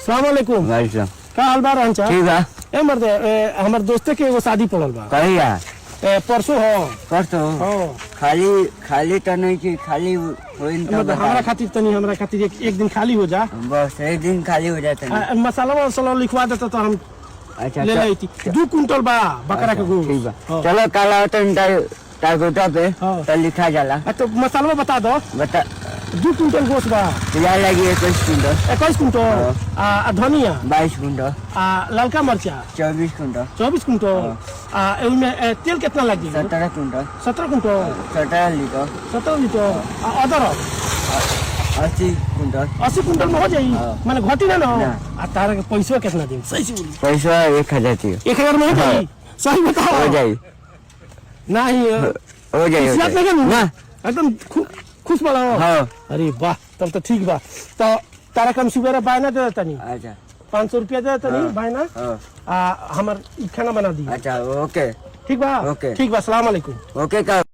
सलाम अलैकुम। वालेकुम सलाम। का हाल बा रहनचा? ठीक बा। ए मर्दे हमर दोस्ते के एगो शादी पड़ल बा। कहिया? परसों हो। परसों? हां। खाली त नहीं कि खाली होइन त मतलब हमरा खातिर एक दिन खाली हो जा। बस एक दिन खाली हो जाता है। मसाला लिखवा देता तो हम अच्छा ले लेती। 2 कुंटल बा बकरा के गोश्त। ठीक बा। चलो कल आओ तो टारगेटा पे हाँ। तो लिखा जाला। तो मसाला बता दो। बता 2 कुंटल गोश्त बा। तैयार लगी 21 कुंटल। 21 कुंटल। धनिया 22 कुंटल। ललका मरचा 24 कुंटल। 24 कुंटल। एमे तेल कितना लगी? 17 कुंटल। 17 कुंटल। 17 लीटर। 17 लीटर। अदरक 80 कुंटल। 80 कुंटल में हो जाई। माने घटी ना ना। आ तारा के पैसा कितना दिन? सही से बोली। पैसा 1000 चाहिए। 1000 में हो जाई? सही बताओ। हो जाई। नहीं हो जाई। इस्लात नहीं करनी? ना एकदम खुश बड़ा हो। हाँ। अरे वाह तब तो ठीक बा। तो तारा कम सुबेरा बायना दे देता नहीं? अच्छा 500 रुपया दे देता नहीं बायना? हाँ। हमर खाना बना दी। अच्छा ओके ठीक बा? ओके। ठीक बा। सलाम अलैकुम। ओके का